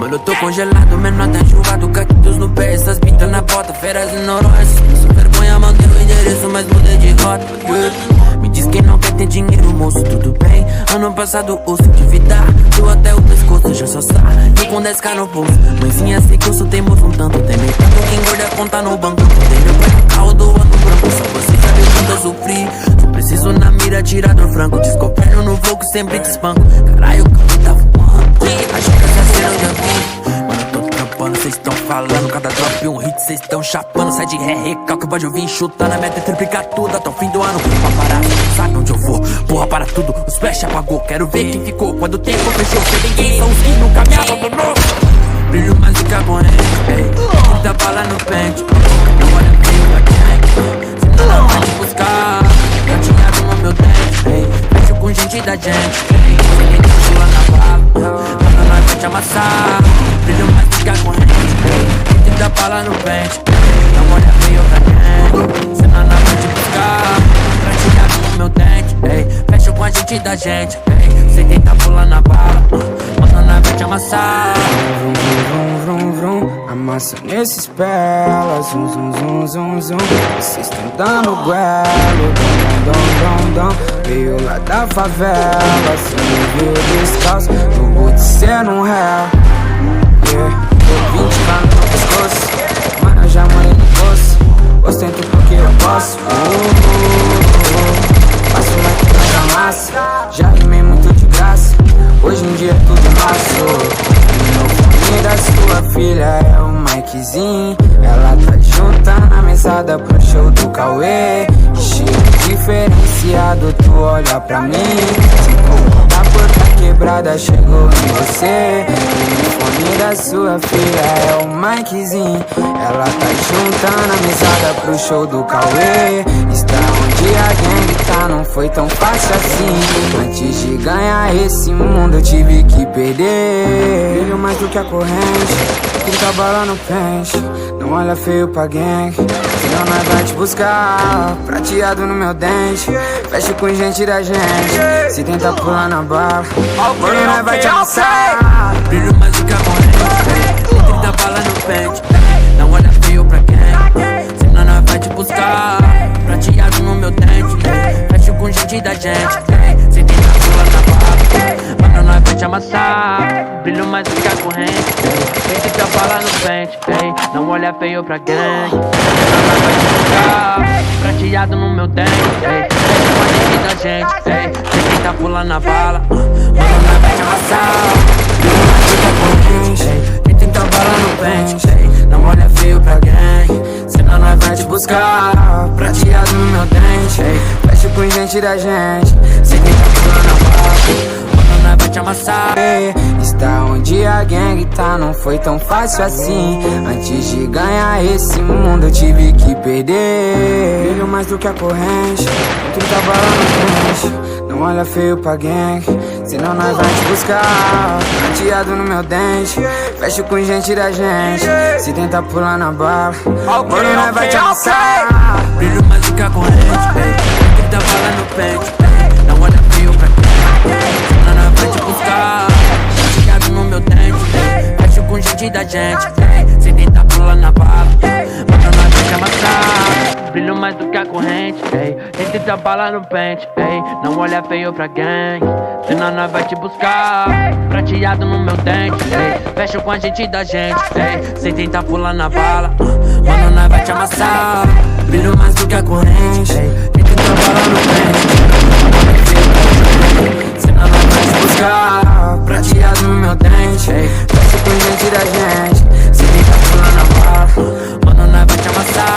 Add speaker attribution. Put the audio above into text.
Speaker 1: Mano, eu tô congelado, menor tá enxurrado, cactus no pé, essas pintas na bota, feras e noronhas. Passo vergonha, mandei o endereço, mas mudei de rota. Me diz quem não quer ter dinheiro, moço, tudo bem. Ano passado ouço endividar, eu até o pescoço já só sai. Eu com 10k no bolso, mãezinha sei que eu sou teimoso um tanto. Tem meio tanto que engorda a conta no banco. Tem meu pai no carro do ano branco, só você sabe o quanto eu sofri. Só preciso na mira, atirador franco, descoperno no voo que sempre te espanco. Caralho, o carro tá voando, acho que essa cena eu já vi. Mano, eu tô trampando, cês tão falando, cada drop um hit, cês tão chapando. Sai de ré, recalque, pode ouvir chutando. A meta é triplicar tudo até o fim do ano. Uma parada, sabe onde eu vou? Porra, para tudo, os flash apagou. Quero ver quem ficou quando o tempo fechou. Sei ninguém, são os que nunca me abandonou. Brilho mais do que a corrente, ei. Muita bala no pente, não olha feio pra quem. Senão não vai te buscar, gatinhado no meu dente, ei. Fecho com gente da gente, ei. Sem nem mochila na bala, quando nós vai te amassar. Brilho mais do que a corrente, ei. Muita bala no pente, não olha feio pra quem. Senão não vai te buscar, gatinhado no meu dente, ei. Fecho com a gente da gente, ei. Sem tentar pular na bala, quando nós vai te amassar.
Speaker 2: Vrum, vrum, vrum, amassa nesses pelas. Zum, zum, zum, zum, zum. Vocês tão dando guelo. Dom, dom, dom, dom. Veio lá da favela, cê me viu descalço. No boot cê não réu. Yeah, tô 20k no meu pescoço. Mano, eu já morei no poço. Ostento porque eu posso. Passo like na massa. Já rimei muito de graça. Hoje em dia é tudo nosso. O da sua filha é o Mikezinho. Ela tá juntando a mesada pro show do Cauê. Estilo diferenciado, tu olha pra mim. Se a porta quebrada chegou em você. O fone da sua filha é o Mikezinho. Ela tá juntando a mesada pro show do Cauê. Está onde a gangue tá, não foi tão fácil assim. Antes de ganhar esse mundo eu tive que perder. Brilho mais do que a corrente, 30 bala no pente. Não olha feio pra gang, senão nós vai te buscar. Prateado no meu dente, fecho com gente da gente. Se tentar pular na bala, mano, nós vai te amassar.
Speaker 1: Brilho mais do que a corrente, 30 bala no pente. Não olha feio pra gang, senão nós vai te buscar. Prateado no meu dente, fecho com gente da gente. Se tentar pular na bala, mano, nós vai te amassar. Brilho mais do que a corrente, 30 bala no pente. Não olha feio pra gang, senão nós vai te buscar. Prateado no meu dente, fecho com a gente da gente. Se tentar pular na bala, mano, nós vai te amassar. Brilho mais do que a corrente, 30 bala no pente. Não olha feio pra gang, senão nós vai te buscar. Prateado no meu dente, fecho com gente da gente. Se tentar pular na bala, mano, nós vai te amassar.
Speaker 2: Está onde a gangue tá, não foi tão fácil assim. Antes de ganhar esse mundo eu tive que perder. Brilho mais do que a corrente, 30 bala no pente. Não olha feio pra gang, senão nós vai te buscar. Prateado no meu dente, fecho com gente da gente. Se tentar pular na bala, mano, nós vai te amassar.
Speaker 1: Brilho mais do que a corrente, 30 bala no pente. Não olha feio pra gang, senão nós vai te buscar. Prateado no meu dente, fecho com gente da gente. Se tentar pular na bala, mano, nós vai te amassar. Brilho mais do que a corrente, tem 30 bala no pente. Não olha feio pra gang, senão nós vai te buscar. Prateado no meu dente, fecho com a gente da gente. Se tentar pular na bala, mano, nós vai te amassar. Brilho mais do que a corrente,